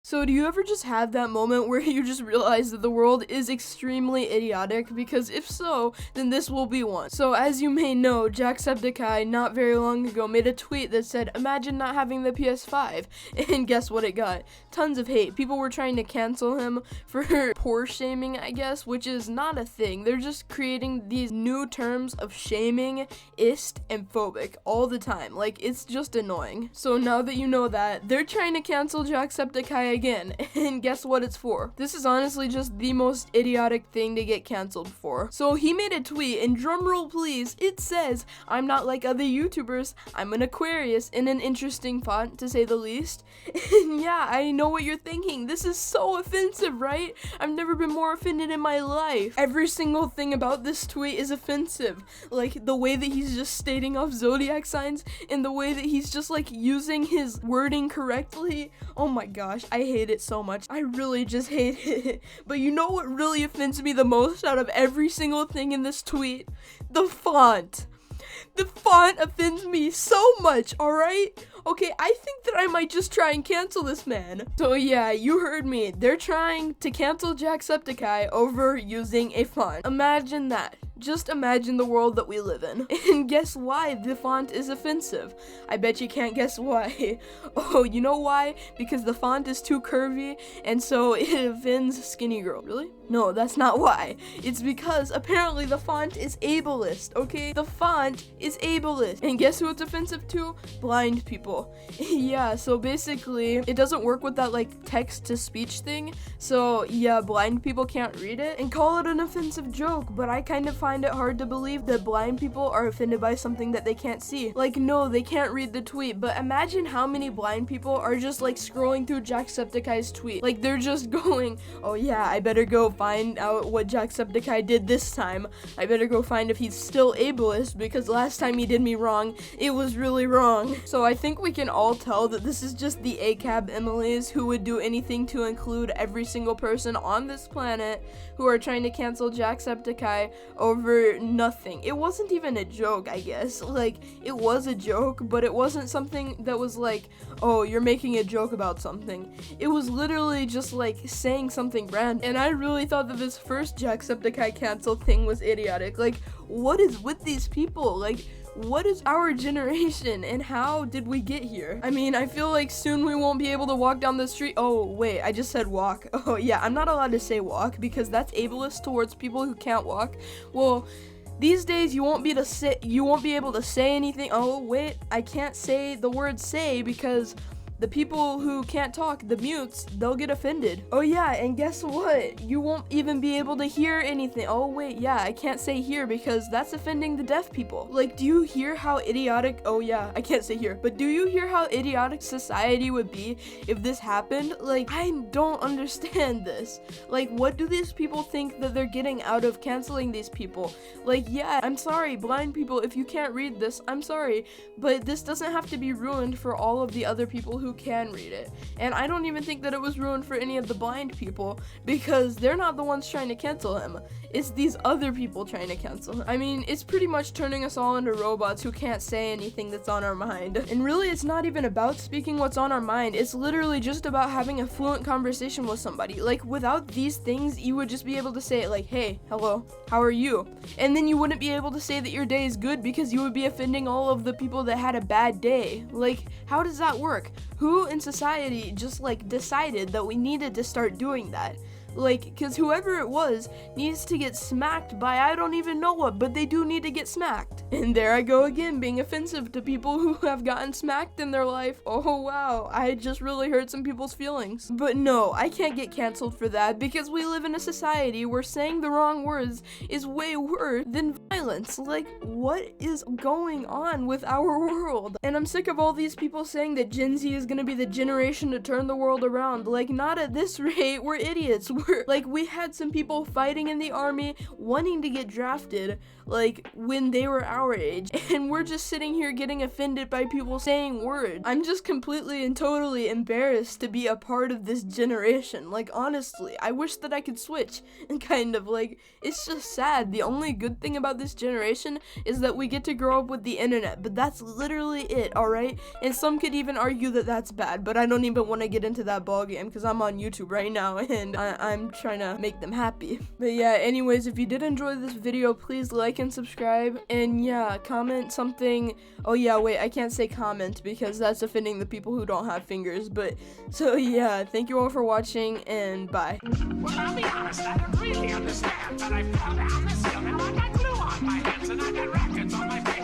So do you ever just have that moment where you just realize that the world is extremely idiotic? Because if so, then this will be one. So as you may know, Jacksepticeye not very long ago made a tweet that said, imagine not having the PS5. And guess what it got? Tons of hate. People were trying to cancel him for poor shaming, I guess, which is not a thing. They're just creating these new terms of shaming, ist, and phobic all the time. Like, it's just annoying. So now that you know that, they're trying to cancel Jacksepticeye again, and guess what it's for? This is honestly just the most idiotic thing to get canceled for. So he made a tweet, and drumroll please, it says, I'm not like other YouTubers, I'm an Aquarius, in an interesting font to say the least. And yeah, I know what you're thinking, this is so offensive, right? I've never been more offended in my life. Every single thing about this tweet is offensive. Like, the way that he's just stating off zodiac signs, and the way that he's just like using his wording correctly. Oh my gosh, I hate it so much. I really just hate it. But you know what really offends me the most out of every single thing in this tweet? The font. The font offends me so much, alright? Okay, I think that I might just try and cancel this man. So yeah, you heard me. They're trying to cancel Jacksepticeye over using a font. Imagine that. Just imagine the world that we live in. And guess why the font is offensive? I bet you can't guess why. Oh, you know why? Because the font is too curvy, and so it offends skinny girl. Really? No, that's not why. It's because apparently the font is ableist, okay? The font is ableist. And guess who it's offensive to? Blind people. Yeah, so basically, it doesn't work with that like text-to-speech thing. So yeah, blind people can't read it. And call it an offensive joke, but I kind of find it hard to believe that blind people are offended by something that they can't see. Like, no, they can't read the tweet, but imagine how many blind people are just like scrolling through Jacksepticeye's tweet. Like, they're just going, oh yeah, I better go find out what Jacksepticeye did this time. I better go find if he's still ableist, because last time he did me wrong, it was really wrong. So I think we can all tell that this is just the ACAB Emily's who would do anything to include every single person on this planet who are trying to cancel Jacksepticeye over nothing. It wasn't even a joke, I guess. Like, it was a joke, but it wasn't something that was like, oh, you're making a joke about something. It was literally just like saying something random. And I really thought that this first Jacksepticeye cancel thing was idiotic. Like, what is with these people? Like, what is our generation and how did we get here? I mean, I feel like soon we won't be able to walk down the street. Oh, wait, I just said walk. Oh, yeah, I'm not allowed to say walk because that's ableist towards people who can't walk. Well, these days you won't be able to say anything. Oh, wait, I can't say the word say because the people who can't talk, the mutes, they'll get offended. Oh yeah, and guess what? You won't even be able to hear anything. Oh wait, yeah, I can't say hear because that's offending the deaf people. Like, do you hear how idiotic, oh yeah, I can't say here, but do you hear how idiotic society would be if this happened? Like, I don't understand this. Like, what do these people think that they're getting out of canceling these people? Like, yeah, I'm sorry, blind people, if you can't read this, I'm sorry, but this doesn't have to be ruined for all of the other people who can read it. And I don't even think that it was ruined for any of the blind people because they're not the ones trying to cancel him. It's these other people trying to cancel him. I mean, it's pretty much turning us all into robots who can't say anything that's on our mind. And really, it's not even about speaking what's on our mind. It's literally just about having a fluent conversation with somebody. Like, without these things, you would just be able to say it like, hey, hello, how are you? And then you wouldn't be able to say that your day is good because you would be offending all of the people that had a bad day. Like, how does that work? Who in society just like decided that we needed to start doing that? Like, because whoever it was needs to get smacked by I don't even know what, but they do need to get smacked. And there I go again, being offensive to people who have gotten smacked in their life. Oh wow, I just really hurt some people's feelings. But no, I can't get canceled for that because we live in a society where saying the wrong words is way worse than violence. Like, what is going on with our world? And I'm sick of all these people saying that Gen Z is gonna be the generation to turn the world around. Like, not at this rate, we're idiots. We had some people fighting in the army, wanting to get drafted, like, when they were our age, and we're just sitting here getting offended by people saying words. I'm just completely and totally embarrassed to be a part of this generation. Like, honestly, I wish that I could switch, and kind of, like, it's just sad. The only good thing about this this generation is that we get to grow up with the internet, but that's literally it, alright? And some could even argue that that's bad, but I don't even want to get into that ballgame because I'm on YouTube right now and I'm trying to make them happy. But yeah, anyways, if you did enjoy this video, please like and subscribe, and yeah, comment something. Oh yeah, wait, I can't say comment because that's offending the people who don't have fingers, but so yeah, thank you all for watching, and bye. Well, I'll be honest, I don't really understand, but I fell down this hill, now I got glue on my hands and I got rackets on my face.